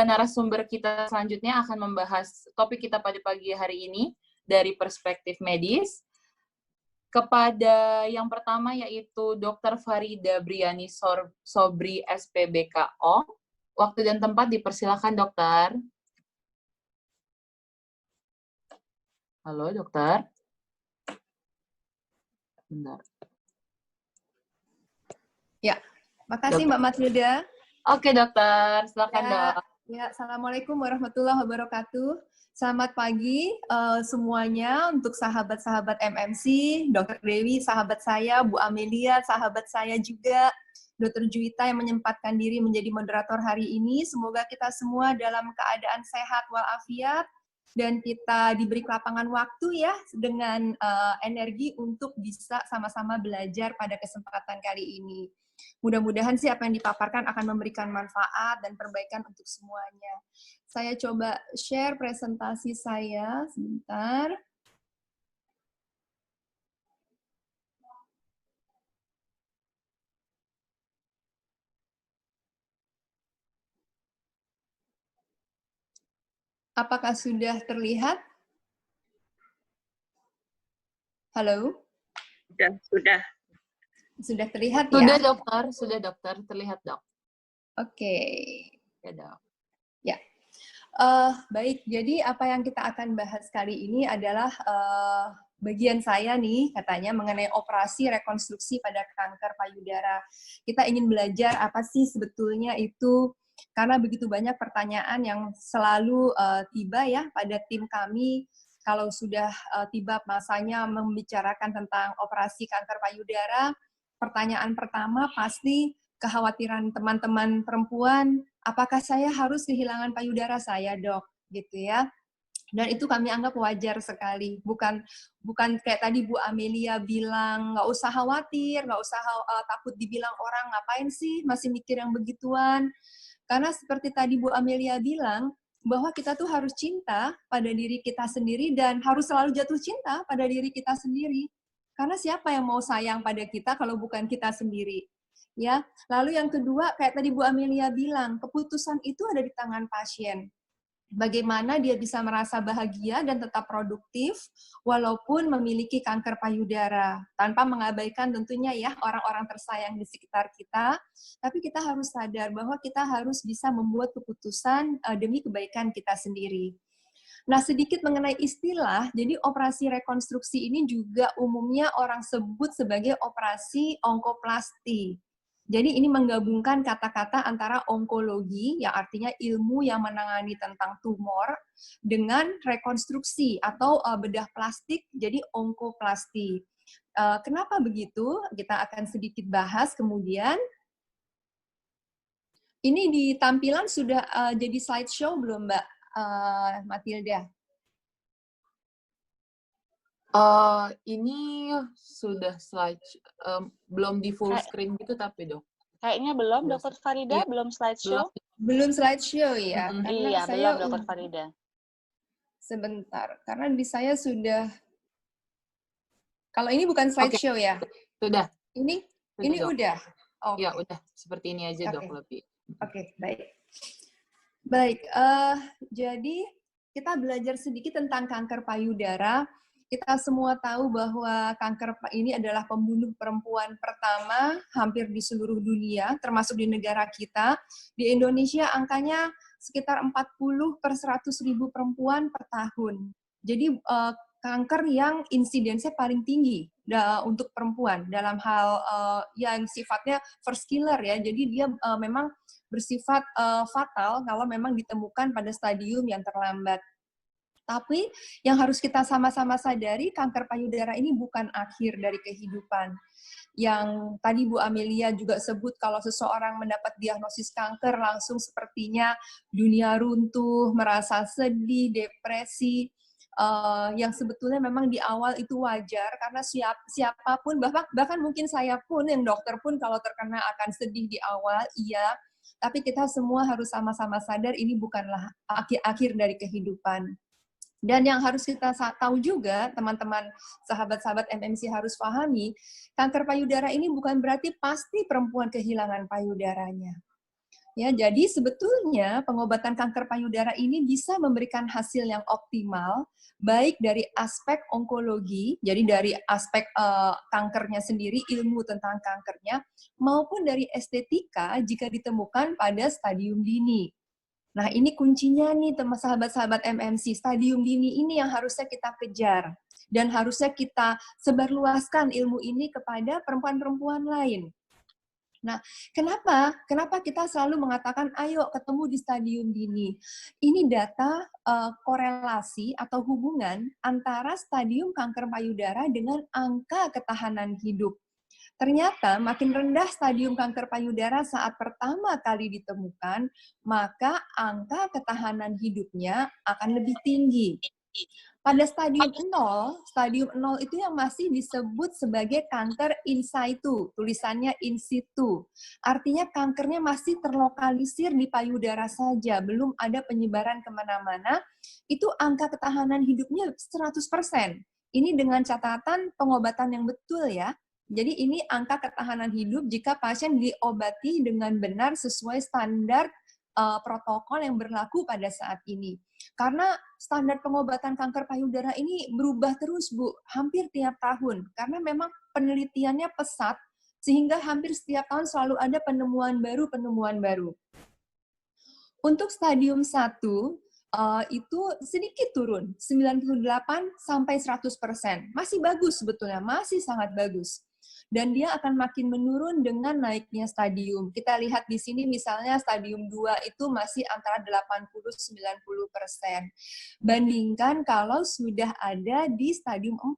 narasumber kita selanjutnya akan membahas topik kita pada pagi hari ini dari perspektif medis. Kepada yang pertama yaitu Dr. Farida Briani Sobri SPBKO. Waktu dan tempat dipersilakan, dokter. Halo, dokter. Bentar. Ya, makasih Mbak Matilda. Oke, dokter. Silakan, dok. Ya, Assalamualaikum warahmatullahi wabarakatuh. Selamat pagi semuanya untuk sahabat-sahabat MMC, Dr. Dewi, sahabat saya, Bu Amelia, sahabat saya juga, Dr. Juwita yang menyempatkan diri menjadi moderator hari ini. Semoga kita semua dalam keadaan sehat walafiat dan kita diberi lapangan waktu ya dengan energi untuk bisa sama-sama belajar pada kesempatan kali ini. Mudah-mudahan sih apa yang dipaparkan akan memberikan manfaat dan perbaikan untuk semuanya. Saya coba share presentasi saya sebentar. Apakah sudah terlihat? Halo? Sudah. Sudah terlihat ya? Sudah dokter, terlihat dok. Oke. Ya dok. Ya. Baik, jadi apa yang kita akan bahas kali ini adalah bagian saya nih katanya mengenai operasi rekonstruksi pada kanker payudara. Kita ingin belajar apa sih sebetulnya itu, karena begitu banyak pertanyaan yang selalu tiba ya pada tim kami kalau sudah tiba masanya membicarakan tentang operasi kanker payudara. Pertanyaan pertama pasti kekhawatiran teman-teman perempuan, apakah saya harus kehilangan payudara saya, dok? Gitu ya. Dan itu kami anggap wajar sekali. Bukan kayak tadi Bu Amelia bilang, nggak usah khawatir, nggak usah takut dibilang orang, ngapain sih masih mikir yang begituan. Karena seperti tadi Bu Amelia bilang, bahwa kita tuh harus cinta pada diri kita sendiri dan harus selalu jatuh cinta pada diri kita sendiri. Karena siapa yang mau sayang pada kita kalau bukan kita sendiri? Ya. Lalu yang kedua, kayak tadi Bu Amelia bilang, keputusan itu ada di tangan pasien. Bagaimana dia bisa merasa bahagia dan tetap produktif walaupun memiliki kanker payudara, tanpa mengabaikan tentunya ya orang-orang tersayang di sekitar kita, tapi kita harus sadar bahwa kita harus bisa membuat keputusan demi kebaikan kita sendiri. Nah, sedikit mengenai istilah, jadi operasi rekonstruksi ini juga umumnya orang sebut sebagai operasi onkoplasti. Jadi ini menggabungkan kata-kata antara onkologi, yang artinya ilmu yang menangani tentang tumor, dengan rekonstruksi atau bedah plastik, jadi onkoplasti. Kenapa begitu? Kita akan sedikit bahas kemudian. Ini di tampilan sudah jadi slideshow belum, Mbak Matilda? Ini sudah slide, belum di full screen gitu tapi dok. Kayaknya belum, Dr. Farida, iya. belum slideshow? Belum slideshow ya? Iya, belum Dr. Farida. Sebentar, karena di saya sudah, kalau ini bukan slideshow ya? Sudah. Ini dok. Udah? Okay. Ya udah, seperti ini aja dok lebih. Oke, baik. Baik, jadi kita belajar sedikit tentang kanker payudara. Kita semua tahu bahwa kanker ini adalah pembunuh perempuan pertama hampir di seluruh dunia, termasuk di negara kita. Di Indonesia angkanya sekitar 40 per 100.000 perempuan per tahun. Jadi kanker yang insidensinya paling tinggi untuk perempuan dalam hal yang sifatnya first killer ya. Jadi dia memang bersifat fatal kalau memang ditemukan pada stadium yang terlambat. Tapi yang harus kita sama-sama sadari, kanker payudara ini bukan akhir dari kehidupan. Yang tadi Bu Amelia juga sebut kalau seseorang mendapat diagnosis kanker langsung sepertinya dunia runtuh, merasa sedih, depresi, yang sebetulnya memang di awal itu wajar karena siapapun, bahkan mungkin saya pun yang dokter pun kalau terkena akan sedih di awal, iya. Tapi kita semua harus sama-sama sadar ini bukanlah akhir dari kehidupan. Dan yang harus kita tahu juga, teman-teman sahabat-sahabat MMC harus pahami, kanker payudara ini bukan berarti pasti perempuan kehilangan payudaranya. Ya, jadi sebetulnya pengobatan kanker payudara ini bisa memberikan hasil yang optimal, baik dari aspek onkologi, jadi dari aspek kankernya sendiri, ilmu tentang kankernya, maupun dari estetika jika ditemukan pada stadium dini. Nah, ini kuncinya nih, teman sahabat-sahabat MMC, stadium dini ini yang harusnya kita kejar. Dan harusnya kita sebarluaskan ilmu ini kepada perempuan-perempuan lain. Nah, kenapa kita selalu mengatakan, ayo ketemu di stadium dini? Ini data korelasi atau hubungan antara stadium kanker payudara dengan angka ketahanan hidup. Ternyata makin rendah stadium kanker payudara saat pertama kali ditemukan, maka angka ketahanan hidupnya akan lebih tinggi. Pada stadium 0 itu yang masih disebut sebagai kanker in situ, tulisannya in situ. Artinya kankernya masih terlokalisir di payudara saja, belum ada penyebaran kemana-mana, itu angka ketahanan hidupnya 100%. Ini dengan catatan pengobatan yang betul ya. Jadi ini angka ketahanan hidup jika pasien diobati dengan benar sesuai standar protokol yang berlaku pada saat ini. Karena standar pengobatan kanker payudara ini berubah terus, Bu, hampir tiap tahun. Karena memang penelitiannya pesat, sehingga hampir setiap tahun selalu ada penemuan baru. Untuk stadium 1, itu sedikit turun, 98-100%. Masih bagus sebetulnya, masih sangat bagus. Dan dia akan makin menurun dengan naiknya stadium. Kita lihat di sini misalnya stadium 2 itu masih antara 80-90%. Bandingkan kalau sudah ada di stadium 4.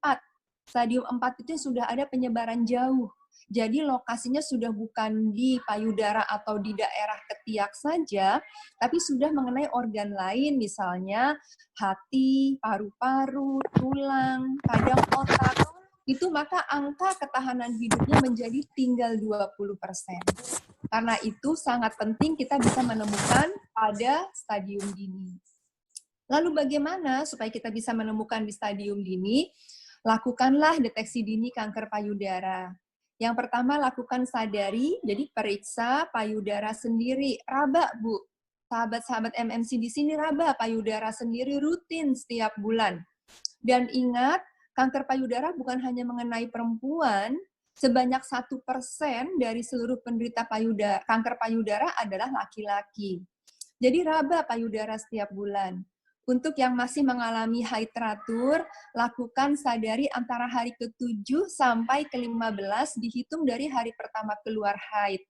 Stadium 4 itu sudah ada penyebaran jauh. Jadi lokasinya sudah bukan di payudara atau di daerah ketiak saja, tapi sudah mengenai organ lain, misalnya hati, paru-paru, tulang, kadang otak. Itu maka angka ketahanan hidupnya menjadi tinggal 20%. Karena itu sangat penting kita bisa menemukan pada stadium dini. Lalu bagaimana supaya kita bisa menemukan di stadium dini? Lakukanlah deteksi dini kanker payudara. Yang pertama lakukan sadari, jadi periksa payudara sendiri. Raba, Bu. Sahabat-sahabat MMC di sini raba payudara sendiri rutin setiap bulan. Dan ingat, kanker payudara bukan hanya mengenai perempuan, sebanyak 1% dari seluruh penderita kanker payudara adalah laki-laki. Jadi raba payudara setiap bulan. Untuk yang masih mengalami haid teratur, lakukan sadari antara hari ke-7 sampai ke-15 dihitung dari hari pertama keluar haid.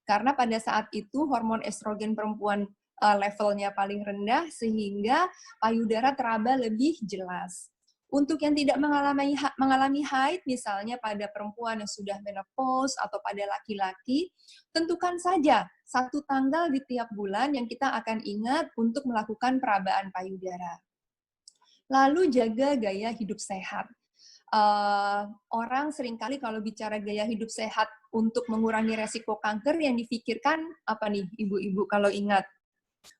Karena pada saat itu hormon estrogen perempuan levelnya paling rendah sehingga payudara teraba lebih jelas. Untuk yang tidak mengalami haid, misalnya pada perempuan yang sudah menopause atau pada laki-laki, tentukan saja satu tanggal di tiap bulan yang kita akan ingat untuk melakukan perabaan payudara. Lalu jaga gaya hidup sehat. Orang seringkali kalau bicara gaya hidup sehat untuk mengurangi resiko kanker, yang dipikirkan apa nih ibu-ibu kalau ingat?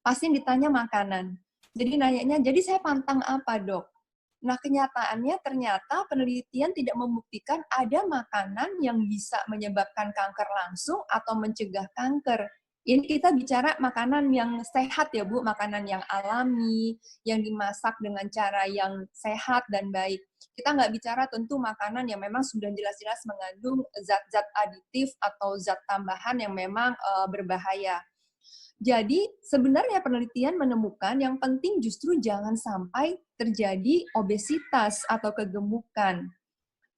Pasti ditanya makanan. Jadi nanyanya, jadi saya pantang apa, Dok? Nah, kenyataannya ternyata penelitian tidak membuktikan ada makanan yang bisa menyebabkan kanker langsung atau mencegah kanker. Ini kita bicara makanan yang sehat ya, Bu, makanan yang alami, yang dimasak dengan cara yang sehat dan baik. Kita nggak bicara tentu makanan yang memang sudah jelas-jelas mengandung zat-zat aditif atau zat tambahan yang memang berbahaya. Jadi sebenarnya penelitian menemukan yang penting justru jangan sampai terjadi obesitas atau kegemukan.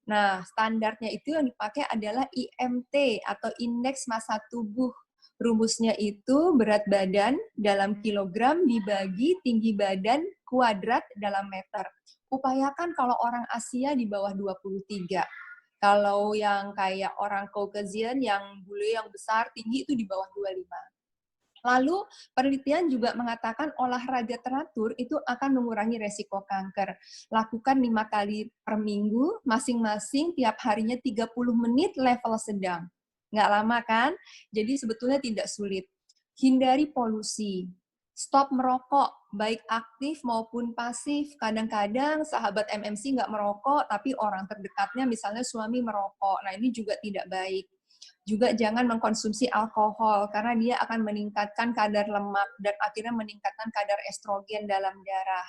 Nah, standarnya itu yang dipakai adalah IMT atau indeks massa tubuh. Rumusnya itu berat badan dalam kilogram dibagi tinggi badan kuadrat dalam meter. Upayakan kalau orang Asia di bawah 23. Kalau yang kayak orang Caucasian yang bule yang besar tinggi itu di bawah 25. Lalu penelitian juga mengatakan olahraga teratur itu akan mengurangi resiko kanker. Lakukan 5 kali per minggu, masing-masing tiap harinya 30 menit level sedang. Nggak lama kan? Jadi sebetulnya tidak sulit. Hindari polusi. Stop merokok, baik aktif maupun pasif. Kadang-kadang sahabat MMC nggak merokok, tapi orang terdekatnya misalnya suami merokok. Nah ini juga tidak baik. Juga jangan mengkonsumsi alkohol karena dia akan meningkatkan kadar lemak dan akhirnya meningkatkan kadar estrogen dalam darah.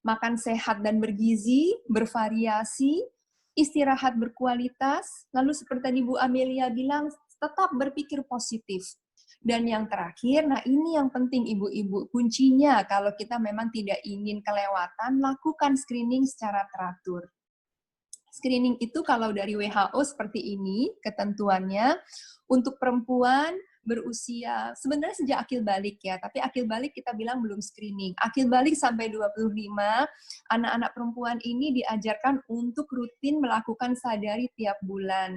Makan sehat dan bergizi, bervariasi, istirahat berkualitas, lalu seperti tadi Bu Amelia bilang, tetap berpikir positif. Dan yang terakhir, nah ini yang penting ibu-ibu, kuncinya kalau kita memang tidak ingin kelewatan, lakukan screening secara teratur. Screening itu kalau dari WHO seperti ini ketentuannya, untuk perempuan berusia, sebenarnya sejak akil balik ya, tapi akil balik kita bilang belum screening. Akil balik sampai 25, anak-anak perempuan ini diajarkan untuk rutin melakukan sadari tiap bulan.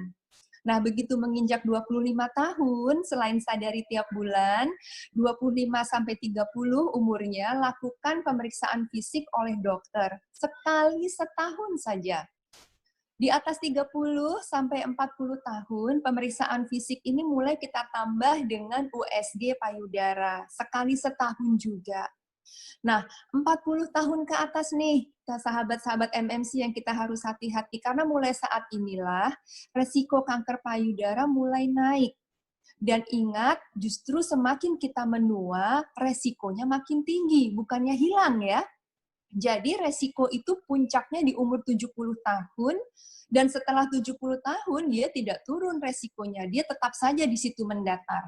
Nah, begitu menginjak 25 tahun, selain sadari tiap bulan, 25 sampai 30 umurnya, lakukan pemeriksaan fisik oleh dokter. Sekali setahun saja. Di atas 30 sampai 40 tahun, pemeriksaan fisik ini mulai kita tambah dengan USG payudara. Sekali setahun juga. Nah, 40 tahun ke atas nih, sahabat-sahabat MMC yang kita harus hati-hati, karena mulai saat inilah resiko kanker payudara mulai naik. Dan ingat, justru semakin kita menua, resikonya makin tinggi, bukannya hilang ya. Jadi resiko itu puncaknya di umur 70 tahun, dan setelah 70 tahun dia tidak turun resikonya, dia tetap saja di situ mendatar.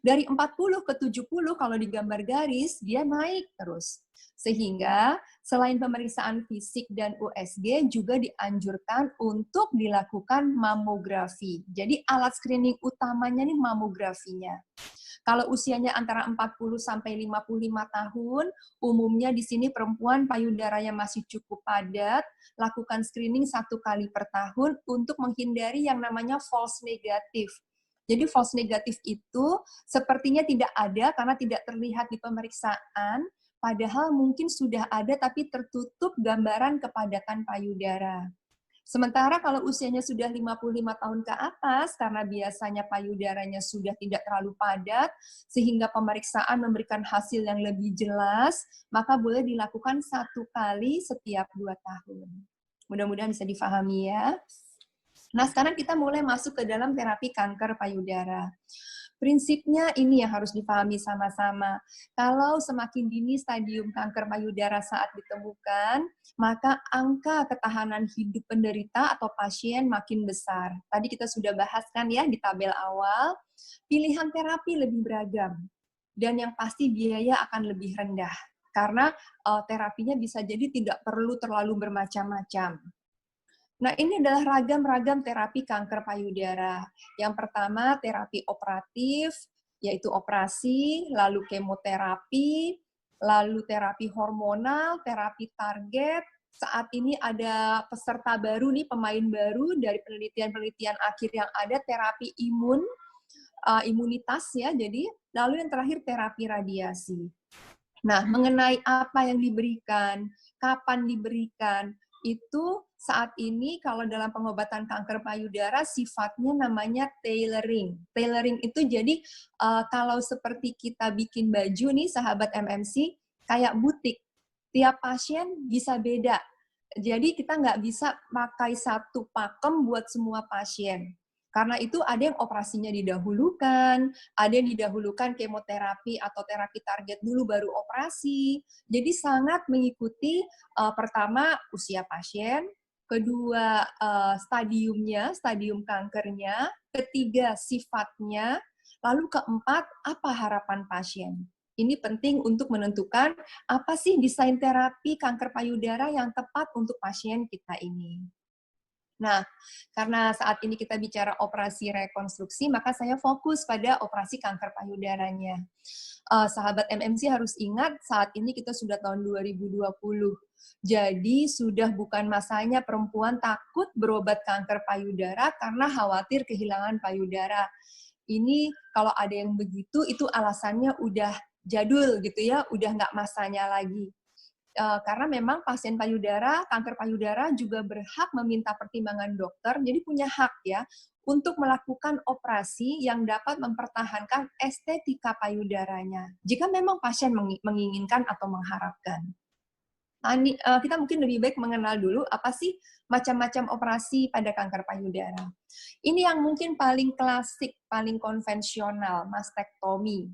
Dari 40 ke 70 kalau digambar garis, dia naik terus. Sehingga selain pemeriksaan fisik dan USG juga dianjurkan untuk dilakukan mamografi. Jadi alat screening utamanya nih mamografinya. Kalau usianya antara 40 sampai 55 tahun, umumnya di sini perempuan payudaranya masih cukup padat, lakukan screening 1 kali per tahun untuk menghindari yang namanya false negatif. Jadi false negatif itu sepertinya tidak ada karena tidak terlihat di pemeriksaan, padahal mungkin sudah ada tapi tertutup gambaran kepadatan payudara. Sementara kalau usianya sudah 55 tahun ke atas, karena biasanya payudaranya sudah tidak terlalu padat, sehingga pemeriksaan memberikan hasil yang lebih jelas, maka boleh dilakukan 1 kali setiap 2 tahun. Mudah-mudahan bisa difahami ya. Nah, sekarang kita mulai masuk ke dalam terapi kanker payudara. Prinsipnya ini yang harus dipahami sama-sama. Kalau semakin dini stadium kanker payudara saat ditemukan, maka angka ketahanan hidup penderita atau pasien makin besar. Tadi kita sudah bahaskan ya di tabel awal, pilihan terapi lebih beragam. Dan yang pasti biaya akan lebih rendah. Karena terapinya bisa jadi tidak perlu terlalu bermacam-macam. Nah, ini adalah ragam-ragam terapi kanker payudara. Yang pertama, terapi operatif, yaitu operasi, lalu kemoterapi, lalu terapi hormonal, terapi target. Saat ini ada peserta baru nih, pemain baru dari penelitian-penelitian akhir yang ada, terapi imunitas ya. Jadi, lalu yang terakhir terapi radiasi. Nah, mengenai apa yang diberikan, kapan diberikan, itu saat ini kalau dalam pengobatan kanker payudara sifatnya namanya tailoring. Tailoring itu jadi kalau seperti kita bikin baju nih sahabat MMC, kayak butik. Tiap pasien bisa beda. Jadi kita nggak bisa pakai satu pakem buat semua pasien. Karena itu ada yang operasinya didahulukan, ada yang didahulukan kemoterapi atau terapi target dulu baru operasi. Jadi sangat mengikuti pertama usia pasien, kedua stadium kankernya, ketiga sifatnya, lalu keempat apa harapan pasien. Ini penting untuk menentukan apa sih desain terapi kanker payudara yang tepat untuk pasien kita ini. Nah, karena saat ini kita bicara operasi rekonstruksi, maka saya fokus pada operasi kanker payudaranya. Sahabat MMC harus ingat, saat ini kita sudah tahun 2020. Jadi, sudah bukan masanya perempuan takut berobat kanker payudara karena khawatir kehilangan payudara. Ini kalau ada yang begitu, itu alasannya udah jadul gitu ya, udah nggak masanya lagi. Karena memang pasien payudara, kanker payudara juga berhak meminta pertimbangan dokter, jadi punya hak ya, untuk melakukan operasi yang dapat mempertahankan estetika payudaranya, jika memang pasien menginginkan atau mengharapkan. kita mungkin lebih baik mengenal dulu apa sih macam-macam operasi pada kanker payudara. Ini yang mungkin paling klasik, paling konvensional, mastektomi.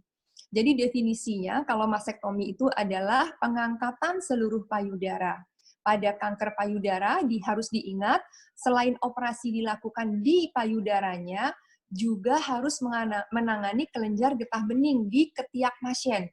Jadi definisinya, kalau mastektomi itu adalah pengangkatan seluruh payudara. Pada kanker payudara harus diingat, selain operasi dilakukan di payudaranya, juga harus menangani kelenjar getah bening di ketiak pasien.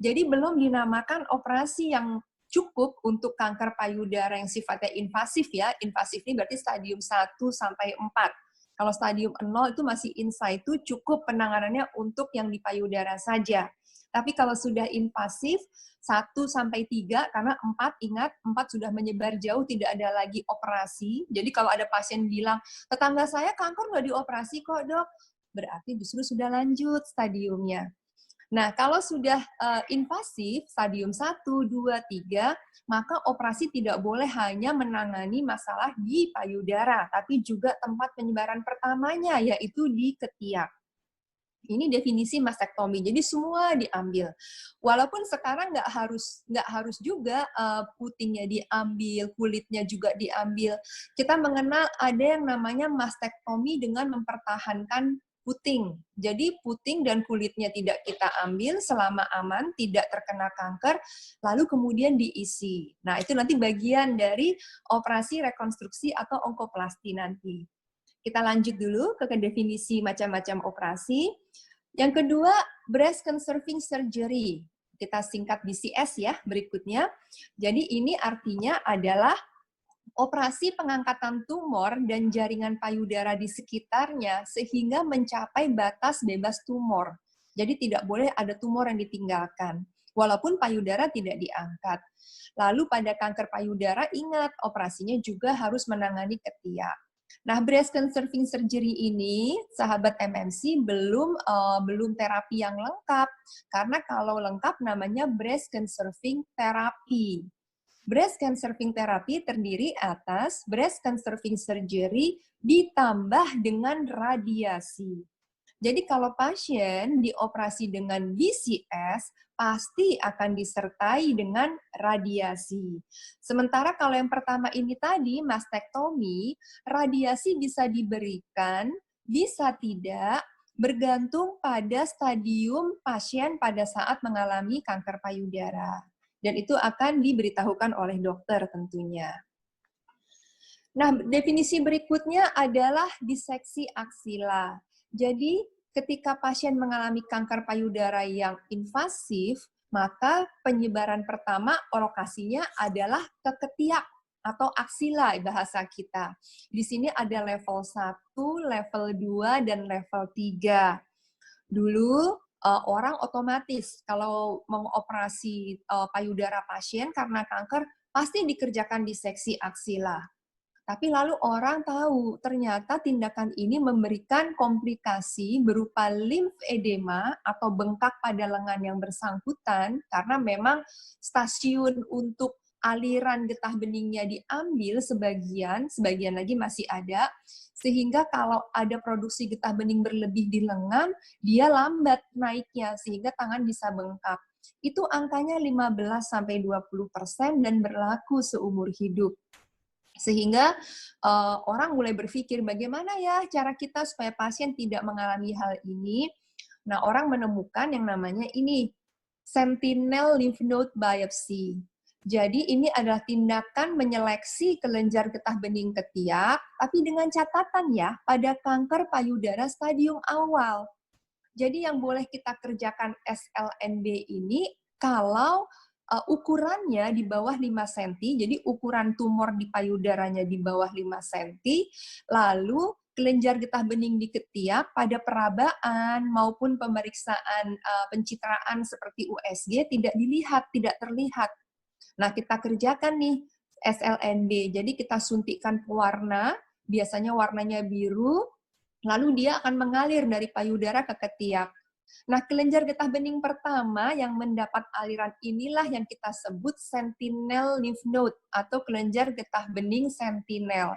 Jadi belum dinamakan operasi yang cukup untuk kanker payudara yang sifatnya invasif ya. Invasif ini berarti stadium 1 sampai 4. Kalau stadium 0 itu masih in situ, cukup penanganannya untuk yang di payudara saja. Tapi kalau sudah invasif, 1 sampai 3, karena 4, ingat, 4 sudah menyebar jauh, tidak ada lagi operasi. Jadi kalau ada pasien bilang, tetangga saya kanker nggak dioperasi kok dok, berarti justru sudah lanjut stadiumnya. Nah, kalau sudah invasif, stadium 1, 2, 3, maka operasi tidak boleh hanya menangani masalah di payudara, tapi juga tempat penyebaran pertamanya, yaitu di ketiak. Ini definisi mastektomi, jadi semua diambil. Walaupun sekarang nggak harus juga putingnya diambil, kulitnya juga diambil. Kita mengenal ada yang namanya mastektomi dengan mempertahankan puting. Jadi puting dan kulitnya tidak kita ambil selama aman, tidak terkena kanker, lalu kemudian diisi. Nah, itu nanti bagian dari operasi rekonstruksi atau onkoplasti nanti. Kita lanjut dulu ke definisi macam-macam operasi. Yang kedua, breast conserving surgery. Kita singkat BCS ya, berikutnya. Jadi ini artinya adalah operasi pengangkatan tumor dan jaringan payudara di sekitarnya sehingga mencapai batas bebas tumor. Jadi tidak boleh ada tumor yang ditinggalkan, walaupun payudara tidak diangkat. Lalu pada kanker payudara, ingat, operasinya juga harus menangani ketiak. Nah, breast conserving surgery ini, sahabat MMC, belum terapi yang lengkap. Karena kalau lengkap namanya breast conserving therapy. Breast conserving therapy terdiri atas breast conserving surgery ditambah dengan radiasi. Jadi kalau pasien dioperasi dengan BCS, pasti akan disertai dengan radiasi. Sementara kalau yang pertama ini tadi, mastektomi, radiasi bisa diberikan, bisa tidak, bergantung pada stadium pasien pada saat mengalami kanker payudara. Dan itu akan diberitahukan oleh dokter tentunya. Nah, definisi berikutnya adalah diseksi aksila. Jadi, ketika pasien mengalami kanker payudara yang invasif, maka penyebaran pertama lokasinya adalah ke ketiak atau aksila bahasa kita. Di sini ada level 1, level 2, dan level 3. Dulu orang otomatis kalau mengoperasi payudara pasien karena kanker pasti dikerjakan diseksi aksila. Tapi lalu orang tahu ternyata tindakan ini memberikan komplikasi berupa limfedema atau bengkak pada lengan yang bersangkutan karena memang stasiun untuk aliran getah beningnya diambil sebagian lagi masih ada, sehingga kalau ada produksi getah bening berlebih di lengan, dia lambat naiknya sehingga tangan bisa bengkak. Itu angkanya 15-20% dan berlaku seumur hidup. Sehingga orang mulai berpikir bagaimana ya cara kita supaya pasien tidak mengalami hal ini. Nah, orang menemukan yang namanya ini sentinel lymph node biopsy. Jadi ini adalah tindakan menyeleksi kelenjar getah bening ketiak, tapi dengan catatan ya, pada kanker payudara stadium awal. Jadi yang boleh kita kerjakan SLNB ini kalau ukurannya di bawah 5 cm, jadi ukuran tumor di payudaranya di bawah 5 cm, lalu kelenjar getah bening di ketiak pada perabaan maupun pemeriksaan pencitraan seperti USG tidak dilihat, tidak terlihat. Nah, kita kerjakan nih SLNB, jadi kita suntikkan pewarna, biasanya warnanya biru, lalu dia akan mengalir dari payudara ke ketiak. Nah, kelenjar getah bening pertama yang mendapat aliran inilah yang kita sebut sentinel lymph node atau kelenjar getah bening sentinel.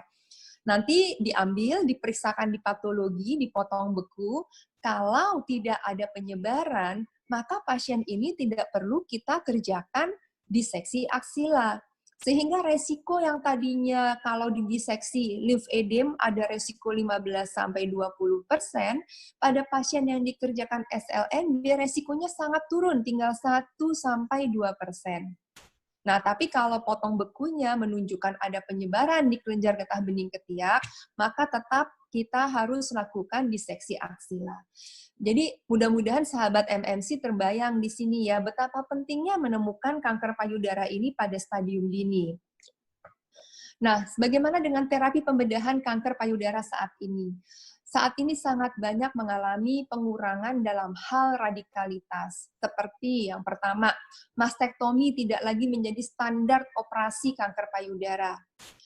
Nanti diambil, diperiksakan di patologi, dipotong beku. Kalau tidak ada penyebaran, maka pasien ini tidak perlu kita kerjakan diseksi aksila. Sehingga resiko yang tadinya kalau di diseksi lymphedem ada resiko 15-20%, pada pasien yang dikerjakan SLNB resikonya sangat turun, tinggal 1-2%. Nah, tapi kalau potong bekunya menunjukkan ada penyebaran di kelenjar getah bening ketiak, maka tetap kita harus lakukan diseksi aksila. Jadi mudah-mudahan sahabat MMC terbayang di sini ya betapa pentingnya menemukan kanker payudara ini pada stadium dini. Nah, bagaimana dengan terapi pembedahan kanker payudara saat ini? Saat ini sangat banyak mengalami pengurangan dalam hal radikalitas. Seperti yang pertama, mastektomi tidak lagi menjadi standar operasi kanker payudara.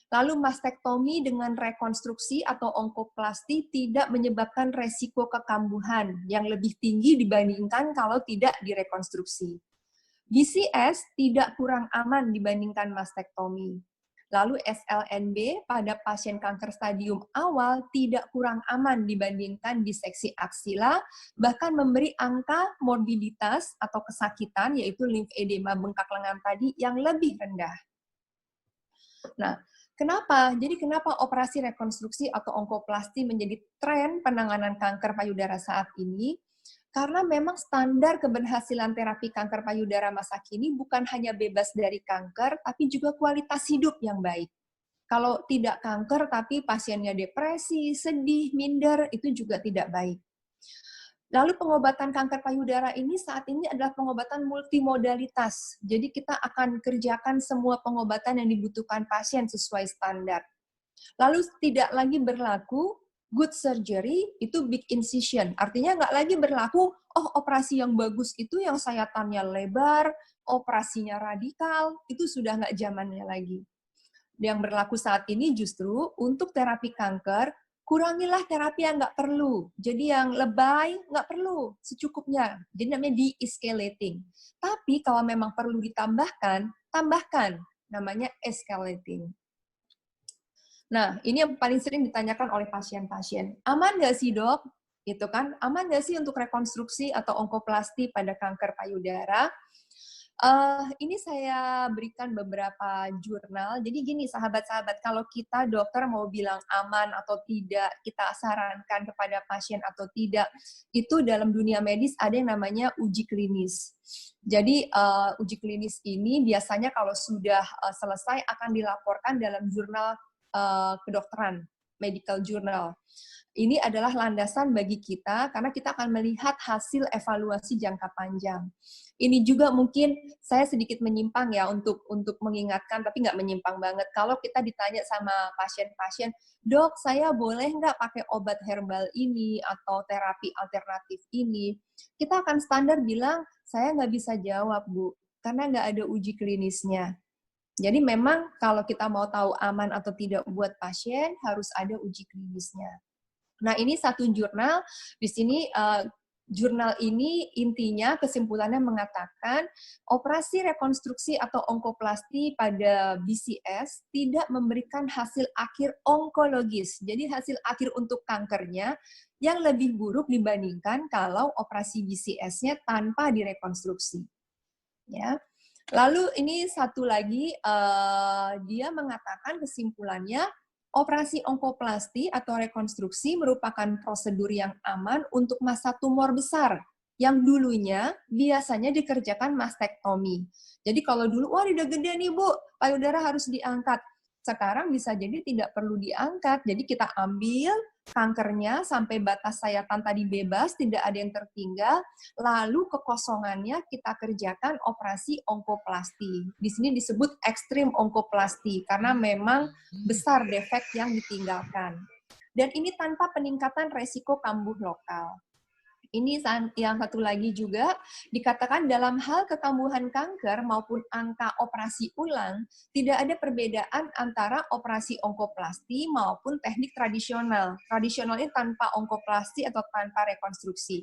Lalu mastektomi dengan rekonstruksi atau onkoplasti tidak menyebabkan resiko kekambuhan yang lebih tinggi dibandingkan kalau tidak direkonstruksi. BCS tidak kurang aman dibandingkan mastektomi. Lalu SLNB pada pasien kanker stadium awal tidak kurang aman dibandingkan diseksi aksila, bahkan memberi angka morbiditas atau kesakitan, yaitu limfedema bengkak lengan tadi, yang lebih rendah. Nah, kenapa? Jadi kenapa operasi rekonstruksi atau onkoplasti menjadi tren penanganan kanker payudara saat ini? Karena memang standar keberhasilan terapi kanker payudara masa kini bukan hanya bebas dari kanker, tapi juga kualitas hidup yang baik. Kalau tidak kanker, tapi pasiennya depresi, sedih, minder, itu juga tidak baik. Lalu pengobatan kanker payudara ini saat ini adalah pengobatan multimodalitas. Jadi kita akan kerjakan semua pengobatan yang dibutuhkan pasien sesuai standar. Lalu tidak lagi berlaku good surgery itu big incision. Artinya nggak lagi berlaku, oh operasi yang bagus itu yang sayatannya lebar, operasinya radikal, itu sudah nggak zamannya lagi. Yang berlaku saat ini justru untuk terapi kanker, kurangilah terapi yang nggak perlu. Jadi yang lebay nggak perlu, secukupnya. Jadi namanya de-escalating. Tapi kalau memang perlu ditambahkan, tambahkan. Namanya escalating. Nah, ini yang paling sering ditanyakan oleh pasien-pasien. Aman nggak sih dok? Gitu kan? Aman nggak sih untuk rekonstruksi atau onkoplasti pada kanker payudara? Ini saya berikan beberapa jurnal. Jadi gini, sahabat-sahabat, kalau kita dokter mau bilang aman atau tidak, kita sarankan kepada pasien atau tidak, itu dalam dunia medis ada yang namanya uji klinis. Jadi uji klinis ini biasanya kalau sudah selesai akan dilaporkan dalam jurnal kedokteran, medical journal. Ini adalah landasan bagi kita karena kita akan melihat hasil evaluasi jangka panjang. Ini juga mungkin saya sedikit menyimpang ya untuk mengingatkan, tapi nggak menyimpang banget. Kalau kita ditanya sama pasien-pasien, dok saya boleh nggak pakai obat herbal ini atau terapi alternatif ini? Kita akan standar bilang, saya nggak bisa jawab Bu, karena nggak ada uji klinisnya. Jadi memang kalau kita mau tahu aman atau tidak buat pasien, harus ada uji klinisnya. Nah, ini satu jurnal. Di sini jurnal ini intinya kesimpulannya mengatakan operasi rekonstruksi atau onkoplasti pada BCS tidak memberikan hasil akhir onkologis. Jadi hasil akhir untuk kankernya yang lebih buruk dibandingkan kalau operasi BCS-nya tanpa direkonstruksi. Ya. Lalu ini satu lagi dia mengatakan kesimpulannya operasi onkoplasti atau rekonstruksi merupakan prosedur yang aman untuk masa tumor besar yang dulunya biasanya dikerjakan mastektomi. Jadi kalau dulu, wah udah gede nih Bu, payudara harus diangkat. Sekarang bisa jadi tidak perlu diangkat, jadi kita ambil kankernya sampai batas sayatan tadi bebas, tidak ada yang tertinggal, lalu kekosongannya kita kerjakan operasi onkoplasti. Di sini disebut ekstrim onkoplasti, karena memang besar defek yang ditinggalkan. Dan ini tanpa peningkatan resiko kambuh lokal. Ini yang satu lagi juga, dikatakan dalam hal kekambuhan kanker maupun angka operasi ulang, tidak ada perbedaan antara operasi onkoplasti maupun teknik tradisional. Tradisional ini tanpa onkoplasti atau tanpa rekonstruksi.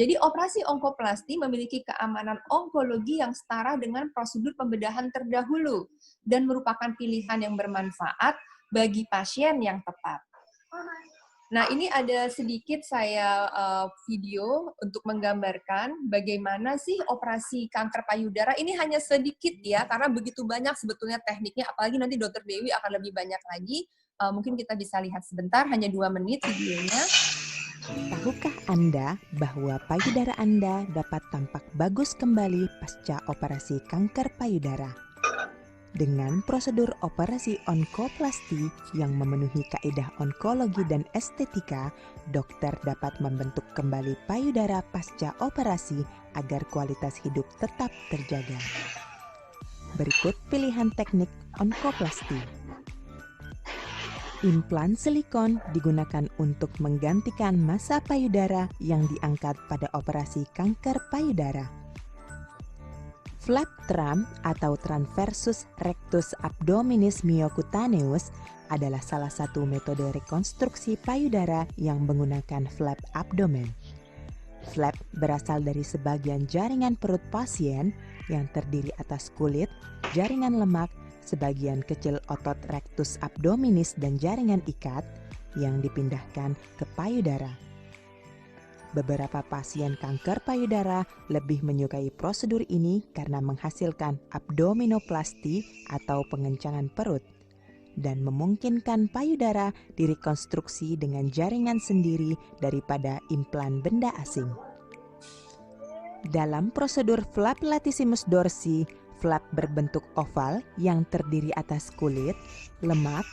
Jadi operasi onkoplasti memiliki keamanan onkologi yang setara dengan prosedur pembedahan terdahulu dan merupakan pilihan yang bermanfaat bagi pasien yang tepat. Nah, ini ada sedikit saya video untuk menggambarkan bagaimana sih operasi kanker payudara. Ini hanya sedikit ya, karena begitu banyak sebetulnya tekniknya, apalagi nanti Dokter Dewi akan lebih banyak lagi. Mungkin kita bisa lihat sebentar, hanya 2 menit videonya. Tahukah Anda bahwa payudara Anda dapat tampak bagus kembali pasca operasi kanker payudara? Dengan prosedur operasi onkoplasti yang memenuhi kaidah onkologi dan estetika, dokter dapat membentuk kembali payudara pasca operasi agar kualitas hidup tetap terjaga. Berikut pilihan teknik onkoplasti. Implan silikon digunakan untuk menggantikan massa payudara yang diangkat pada operasi kanker payudara. Flap tram atau transversus rectus abdominis myocutaneous adalah salah satu metode rekonstruksi payudara yang menggunakan flap abdomen. Flap berasal dari sebagian jaringan perut pasien yang terdiri atas kulit, jaringan lemak, sebagian kecil otot rectus abdominis dan jaringan ikat yang dipindahkan ke payudara. Beberapa pasien kanker payudara lebih menyukai prosedur ini karena menghasilkan abdominoplasti atau pengencangan perut dan memungkinkan payudara direkonstruksi dengan jaringan sendiri daripada implan benda asing. Dalam prosedur flap latissimus dorsi, flap berbentuk oval yang terdiri atas kulit, lemak,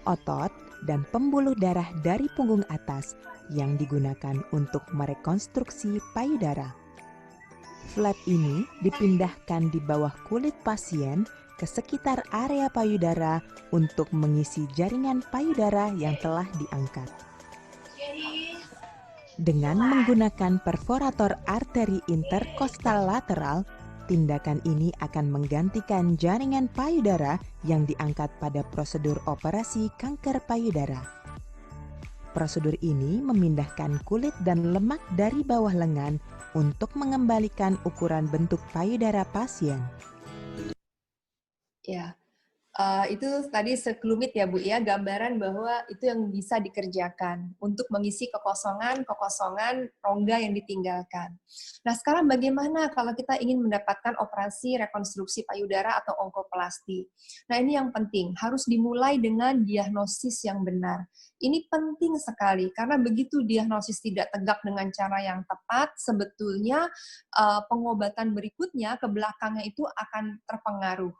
otot, dan pembuluh darah dari punggung atas yang digunakan untuk merekonstruksi payudara. Flap ini dipindahkan di bawah kulit pasien ke sekitar area payudara untuk mengisi jaringan payudara yang telah diangkat. Dengan menggunakan perforator arteri interkostal lateral, tindakan ini akan menggantikan jaringan payudara yang diangkat pada prosedur operasi kanker payudara. Prosedur ini memindahkan kulit dan lemak dari bawah lengan untuk mengembalikan ukuran bentuk payudara pasien. Ya, itu tadi sekelumit ya Bu ya, gambaran bahwa itu yang bisa dikerjakan untuk mengisi kekosongan rongga yang ditinggalkan. Nah sekarang bagaimana kalau kita ingin mendapatkan operasi rekonstruksi payudara atau onkoplasti? Nah ini yang penting, harus dimulai dengan diagnosis yang benar. Ini penting sekali, karena begitu diagnosis tidak tegak dengan cara yang tepat, sebetulnya pengobatan berikutnya ke belakangnya itu akan terpengaruh.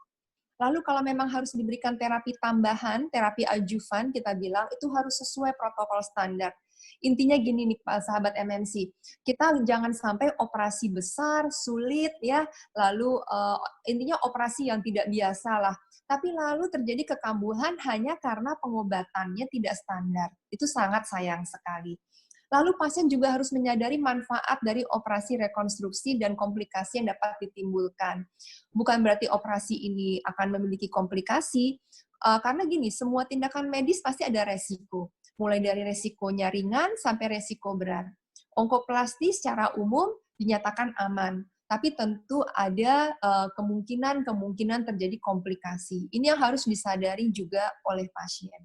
Lalu kalau memang harus diberikan terapi tambahan, terapi adjuvan kita bilang, itu harus sesuai protokol standar. Intinya gini nih Pak sahabat MMC, kita jangan sampai operasi besar, sulit ya, lalu intinya operasi yang tidak biasa lah. Tapi lalu terjadi kekambuhan hanya karena pengobatannya tidak standar. Itu sangat sayang sekali. Lalu pasien juga harus menyadari manfaat dari operasi rekonstruksi dan komplikasi yang dapat ditimbulkan. Bukan berarti operasi ini akan memiliki komplikasi, karena gini, semua tindakan medis pasti ada resiko. Mulai dari resikonya ringan sampai resiko berat. Onkoplasti secara umum dinyatakan aman, tapi tentu ada kemungkinan terjadi komplikasi. Ini yang harus disadari juga oleh pasien.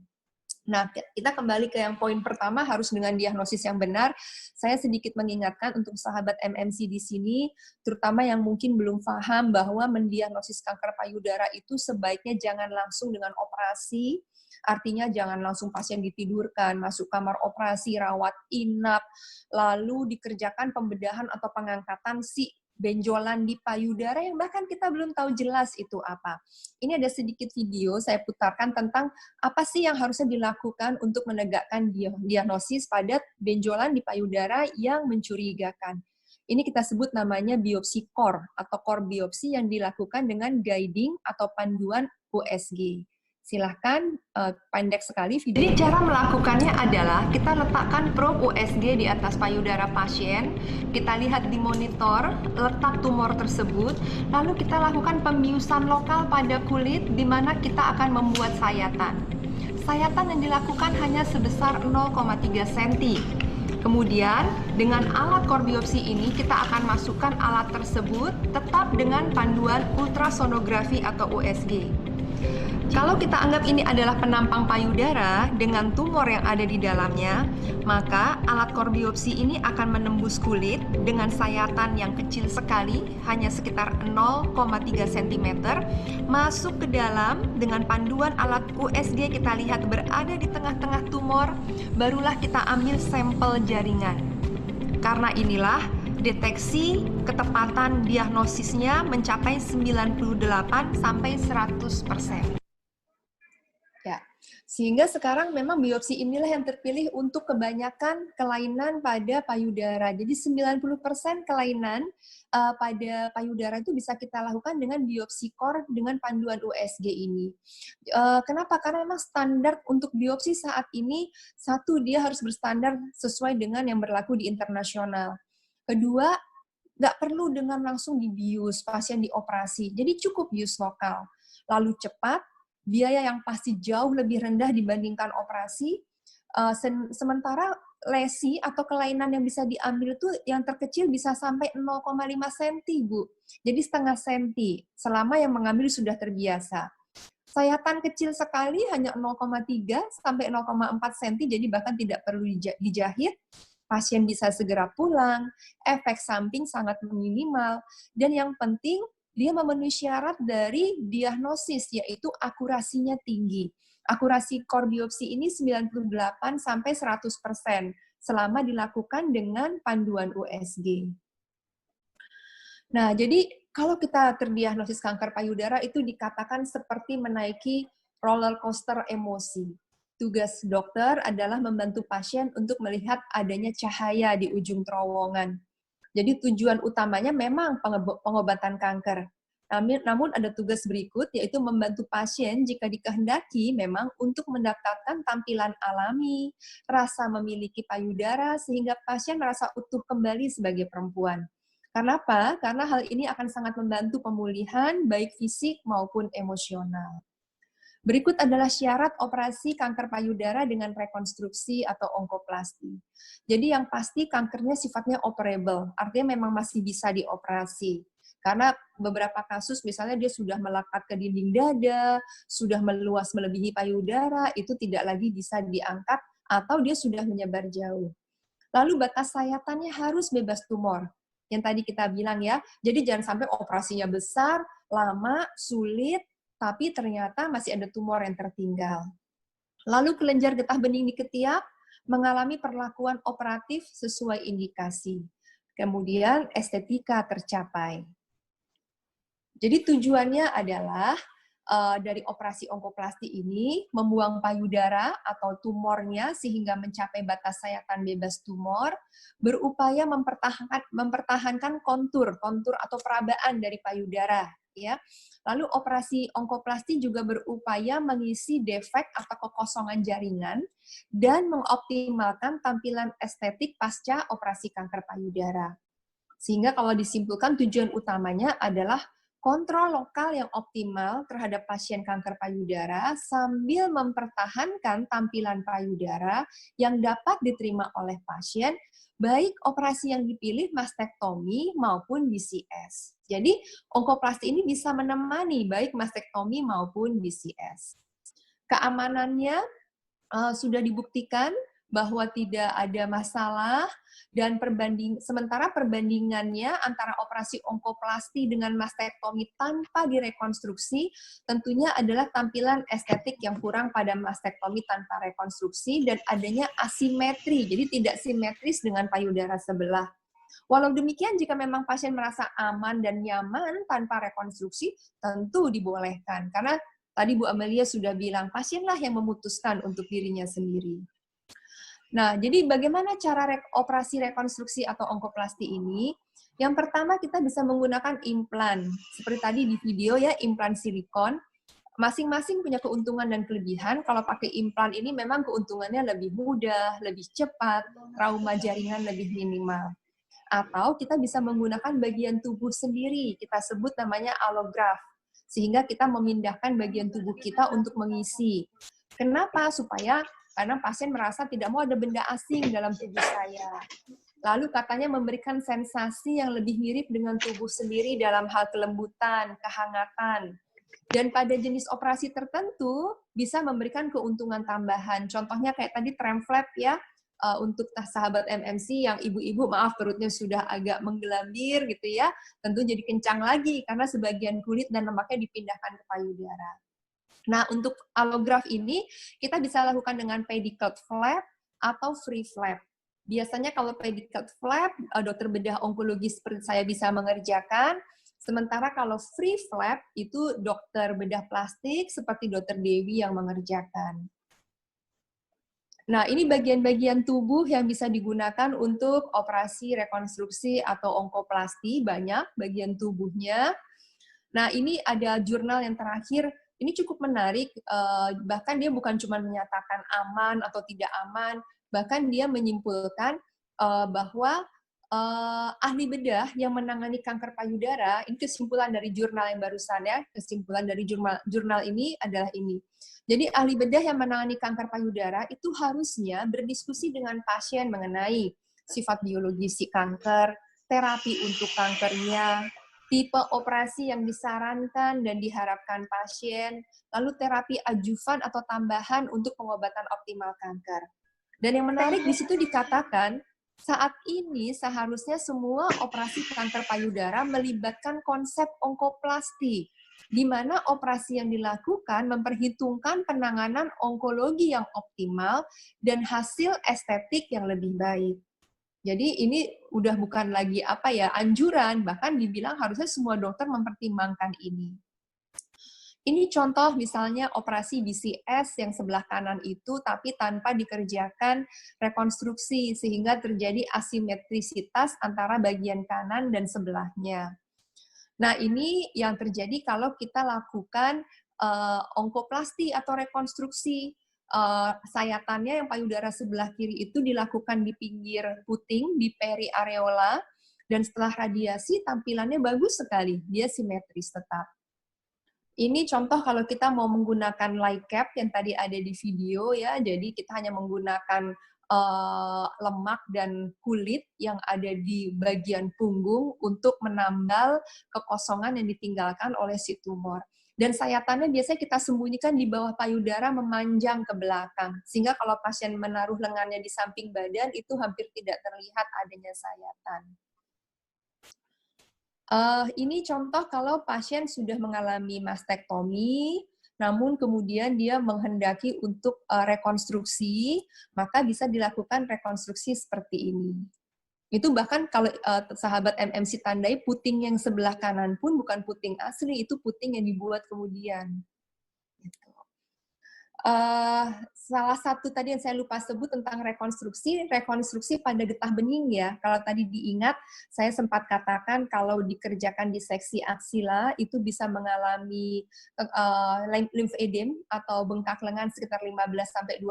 Nah, kita kembali ke yang poin pertama, harus dengan diagnosis yang benar. Saya sedikit mengingatkan untuk sahabat MMC di sini, terutama yang mungkin belum paham bahwa mendiagnosis kanker payudara itu sebaiknya jangan langsung dengan operasi, artinya jangan langsung pasien ditidurkan, masuk kamar operasi, rawat inap, lalu dikerjakan pembedahan atau pengangkatan si benjolan di payudara yang bahkan kita belum tahu jelas itu apa. Ini ada sedikit video saya putarkan tentang apa sih yang harusnya dilakukan untuk menegakkan diagnosis pada benjolan di payudara yang mencurigakan. Ini kita sebut namanya biopsi core atau core biopsi yang dilakukan dengan guiding atau panduan USG. Silahkan, pendek sekali video. Jadi cara melakukannya adalah kita letakkan probe USG di atas payudara pasien, kita lihat di monitor letak tumor tersebut, lalu kita lakukan pembiusan lokal pada kulit di mana kita akan membuat sayatan. Sayatan yang dilakukan hanya sebesar 0,3 cm. Kemudian dengan alat core biopsi ini kita akan masukkan alat tersebut tetap dengan panduan ultrasonografi atau USG. Kalau kita anggap ini adalah penampang payudara dengan tumor yang ada di dalamnya, maka alat core biopsi ini akan menembus kulit dengan sayatan yang kecil sekali, hanya sekitar 0,3 cm, masuk ke dalam dengan panduan alat USG kita lihat berada di tengah-tengah tumor, barulah kita ambil sampel jaringan. Karena inilah deteksi ketepatan diagnosisnya mencapai 98 sampai 100%. Ya, sehingga sekarang memang biopsi inilah yang terpilih untuk kebanyakan kelainan pada payudara. Jadi 90% kelainan pada payudara itu bisa kita lakukan dengan biopsi core dengan panduan USG ini. Kenapa? Karena memang standar untuk biopsi saat ini, satu, dia harus berstandar sesuai dengan yang berlaku di internasional. Kedua, nggak perlu dengan langsung dibius, pasien dioperasi. Jadi cukup bius lokal. Lalu cepat, biaya yang pasti jauh lebih rendah dibandingkan operasi, sementara lesi atau kelainan yang bisa diambil itu yang terkecil bisa sampai 0,5 cm, Bu. Jadi setengah senti, selama yang mengambil sudah terbiasa. Sayatan kecil sekali hanya 0,3 sampai 0,4 cm, jadi bahkan tidak perlu dijahit, pasien bisa segera pulang, efek samping sangat minimal, dan yang penting, dia memenuhi syarat dari diagnosis, yaitu akurasinya tinggi. Akurasi core biopsi ini 98 sampai 100% selama dilakukan dengan panduan USG. Nah, jadi kalau kita terdiagnosis kanker payudara itu dikatakan seperti menaiki roller coaster emosi. Tugas dokter adalah membantu pasien untuk melihat adanya cahaya di ujung terowongan. Jadi tujuan utamanya memang pengobatan kanker. Namun ada tugas berikut, yaitu membantu pasien jika dikehendaki memang untuk mendapatkan tampilan alami, rasa memiliki payudara, sehingga pasien merasa utuh kembali sebagai perempuan. Kenapa? Karena hal ini akan sangat membantu pemulihan baik fisik maupun emosional. Berikut adalah syarat operasi kanker payudara dengan rekonstruksi atau onkoplasti. Jadi yang pasti kankernya sifatnya operable, artinya memang masih bisa dioperasi. Karena beberapa kasus misalnya dia sudah melekat ke dinding dada, sudah meluas melebihi payudara, itu tidak lagi bisa diangkat atau dia sudah menyebar jauh. Lalu batas sayatannya harus bebas tumor. Yang tadi kita bilang ya, jadi jangan sampai operasinya besar, lama, sulit, tapi ternyata masih ada tumor yang tertinggal. Lalu kelenjar getah bening di ketiak mengalami perlakuan operatif sesuai indikasi. Kemudian estetika tercapai. Jadi tujuannya adalah dari operasi onkoplasti ini membuang payudara atau tumornya sehingga mencapai batas sayatan bebas tumor, berupaya mempertahankan kontur atau perabaan dari payudara, ya. Lalu operasi onkoplasti juga berupaya mengisi defek atau kekosongan jaringan dan mengoptimalkan tampilan estetik pasca operasi kanker payudara. Sehingga kalau disimpulkan tujuan utamanya adalah kontrol lokal yang optimal terhadap pasien kanker payudara sambil mempertahankan tampilan payudara yang dapat diterima oleh pasien, baik operasi yang dipilih mastektomi maupun BCS. Jadi, onkoplasti ini bisa menemani baik mastektomi maupun BCS. Keamanannya sudah dibuktikan bahwa tidak ada masalah, dan sementara perbandingannya antara operasi onkoplasti dengan mastektomi tanpa direkonstruksi tentunya adalah tampilan estetik yang kurang pada mastektomi tanpa rekonstruksi dan adanya asimetri, jadi tidak simetris dengan payudara sebelah. Walau demikian, jika memang pasien merasa aman dan nyaman tanpa rekonstruksi, tentu dibolehkan. Karena tadi Bu Amelia sudah bilang, pasienlah yang memutuskan untuk dirinya sendiri. Nah, jadi bagaimana cara operasi rekonstruksi atau onkoplasti ini? Yang pertama, kita bisa menggunakan implan. Seperti tadi di video ya, implan silikon. Masing-masing punya keuntungan dan kelebihan. Kalau pakai implan ini memang keuntungannya lebih mudah, lebih cepat, trauma jaringan lebih minimal. Atau kita bisa menggunakan bagian tubuh sendiri, kita sebut namanya allograft, sehingga kita memindahkan bagian tubuh kita untuk mengisi. Kenapa? Karena pasien merasa tidak mau ada benda asing dalam tubuh saya. Lalu katanya memberikan sensasi yang lebih mirip dengan tubuh sendiri dalam hal kelembutan, kehangatan. Dan pada jenis operasi tertentu bisa memberikan keuntungan tambahan. Contohnya kayak tadi tram flap ya, untuk sahabat MMC yang ibu-ibu maaf perutnya sudah agak menggelambir gitu ya, tentu jadi kencang lagi karena sebagian kulit dan lemaknya dipindahkan ke payudara. Nah, untuk allograph ini kita bisa lakukan dengan pedicult flap atau free flap. Biasanya kalau pedicult flap, dokter bedah onkologi seperti saya bisa mengerjakan. Sementara kalau free flap itu dokter bedah plastik seperti dokter Dewi yang mengerjakan. Nah, ini bagian-bagian tubuh yang bisa digunakan untuk operasi rekonstruksi atau onkoplasti, banyak bagian tubuhnya. Nah, ini ada jurnal yang terakhir, ini cukup menarik, bahkan dia bukan cuma menyatakan aman atau tidak aman, bahkan dia menyimpulkan bahwa ahli bedah yang menangani kanker payudara, ini kesimpulan dari jurnal yang barusan ya, kesimpulan dari jurnal ini adalah ini. Jadi ahli bedah yang menangani kanker payudara itu harusnya berdiskusi dengan pasien mengenai sifat biologis si kanker, terapi untuk kankernya, tipe operasi yang disarankan dan diharapkan pasien, lalu terapi adjuvan atau tambahan untuk pengobatan optimal kanker. Dan yang menarik di situ dikatakan, saat ini seharusnya semua operasi kanker payudara melibatkan konsep onkoplasti, di mana operasi yang dilakukan memperhitungkan penanganan onkologi yang optimal dan hasil estetik yang lebih baik. Jadi ini udah bukan lagi anjuran, bahkan dibilang harusnya semua dokter mempertimbangkan ini. Ini contoh misalnya operasi BCS yang sebelah kanan itu, tapi tanpa dikerjakan rekonstruksi, sehingga terjadi asimetrisitas antara bagian kanan dan sebelahnya. Nah, ini yang terjadi kalau kita lakukan onkoplasti atau rekonstruksi. Sayatannya yang payudara sebelah kiri itu dilakukan di pinggir puting, di periareola, dan setelah radiasi tampilannya bagus sekali, dia simetris tetap. Ini contoh kalau kita mau menggunakan light cap yang tadi ada di video ya, jadi kita hanya menggunakan lemak dan kulit yang ada di bagian punggung untuk menambal kekosongan yang ditinggalkan oleh si tumor. Dan sayatannya biasanya kita sembunyikan di bawah payudara memanjang ke belakang, sehingga kalau pasien menaruh lengannya di samping badan itu hampir tidak terlihat adanya sayatan. Ini contoh kalau pasien sudah mengalami mastektomi, namun kemudian dia menghendaki untuk rekonstruksi, maka bisa dilakukan rekonstruksi seperti ini. Itu bahkan kalau sahabat MMC tandai, puting yang sebelah kanan pun bukan puting asli, itu puting yang dibuat kemudian. Gitu. Salah satu tadi yang saya lupa sebut tentang rekonstruksi pada getah bening ya. Kalau tadi diingat, saya sempat katakan kalau dikerjakan di seksi aksila itu bisa mengalami lymphedem atau bengkak lengan sekitar 15-20%.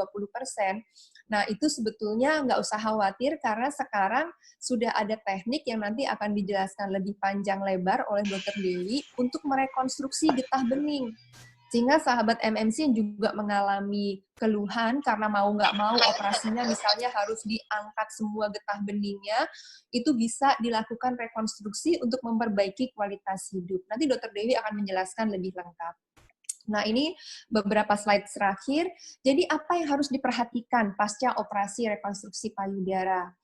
Nah, itu sebetulnya nggak usah khawatir karena sekarang sudah ada teknik yang nanti akan dijelaskan lebih panjang lebar oleh Dr. Dewi untuk merekonstruksi getah bening. Sehingga sahabat MMC yang juga mengalami keluhan karena mau nggak mau operasinya misalnya harus diangkat semua getah beningnya, itu bisa dilakukan rekonstruksi untuk memperbaiki kualitas hidup. Nanti Dr. Dewi akan menjelaskan lebih lengkap. Nah, ini beberapa slide terakhir. Jadi apa yang harus diperhatikan pasca operasi rekonstruksi payudara?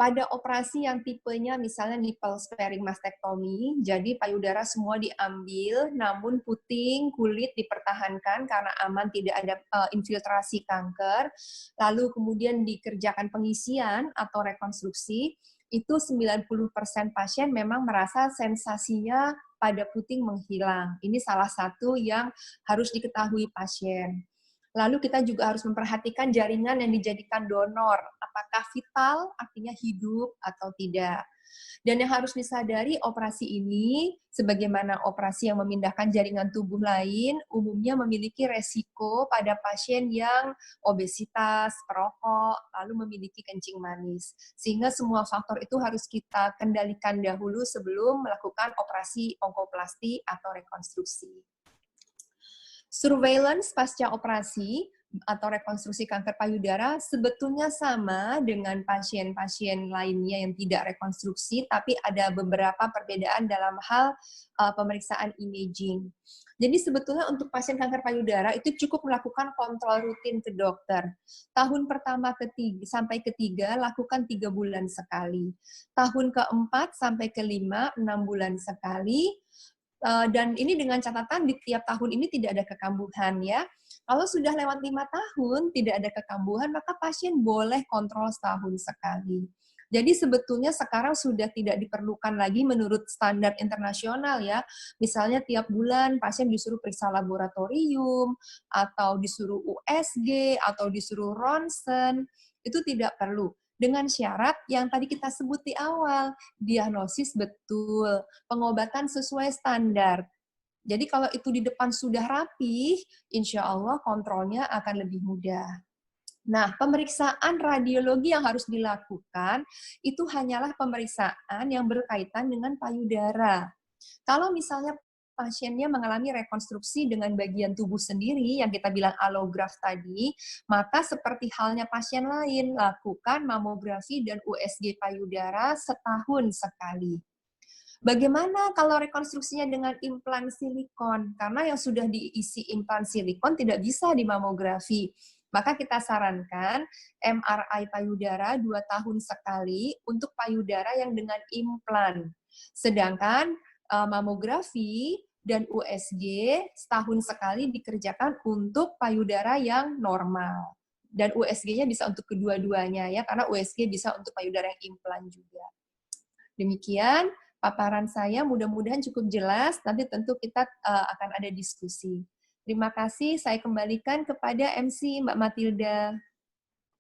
Pada operasi yang tipenya misalnya nipple sparing mastektomi, jadi payudara semua diambil, namun puting, kulit dipertahankan karena aman tidak ada infiltrasi kanker, lalu kemudian dikerjakan pengisian atau rekonstruksi, itu 90% pasien memang merasa sensasinya pada puting menghilang. Ini salah satu yang harus diketahui pasien. Lalu kita juga harus memperhatikan jaringan yang dijadikan donor, apakah vital, artinya hidup atau tidak. Dan yang harus disadari operasi ini, sebagaimana operasi yang memindahkan jaringan tubuh lain, umumnya memiliki resiko pada pasien yang obesitas, perokok, lalu memiliki kencing manis. Sehingga semua faktor itu harus kita kendalikan dahulu sebelum melakukan operasi onkoplasti atau rekonstruksi. Surveillance pasca operasi, atau rekonstruksi kanker payudara sebetulnya sama dengan pasien-pasien lainnya yang tidak rekonstruksi, tapi ada beberapa perbedaan dalam hal pemeriksaan imaging. Jadi sebetulnya untuk pasien kanker payudara itu cukup melakukan kontrol rutin ke dokter. Tahun pertama sampai ketiga lakukan 3 bulan sekali. Tahun keempat sampai kelima 6 bulan sekali. Dan ini dengan catatan di tiap tahun ini tidak ada kekambuhan ya. Kalau sudah lewat 5 tahun tidak ada kekambuhan, maka pasien boleh kontrol setahun sekali. Jadi sebetulnya sekarang sudah tidak diperlukan lagi menurut standar internasional ya. Misalnya tiap bulan pasien disuruh periksa laboratorium, atau disuruh USG, atau disuruh ronsen, itu tidak perlu. Dengan syarat yang tadi kita sebut di awal, diagnosis betul, pengobatan sesuai standar. Jadi kalau itu di depan sudah rapih, insya Allah kontrolnya akan lebih mudah. Nah, pemeriksaan radiologi yang harus dilakukan itu hanyalah pemeriksaan yang berkaitan dengan payudara. Kalau misalnya pasiennya mengalami rekonstruksi dengan bagian tubuh sendiri yang kita bilang allograft tadi, maka seperti halnya pasien lain, lakukan mamografi dan USG payudara setahun sekali. Bagaimana kalau rekonstruksinya dengan implan silikon? Karena yang sudah diisi implan silikon tidak bisa dimamografi. Maka kita sarankan MRI payudara 2 tahun sekali untuk payudara yang dengan implan. Sedangkan mamografi dan USG setahun sekali dikerjakan untuk payudara yang normal. Dan USG-nya bisa untuk kedua-duanya ya, karena USG bisa untuk payudara yang implan juga. Demikian paparan saya, mudah-mudahan cukup jelas, nanti tentu kita akan ada diskusi. Terima kasih, saya kembalikan kepada MC Mbak Matilda.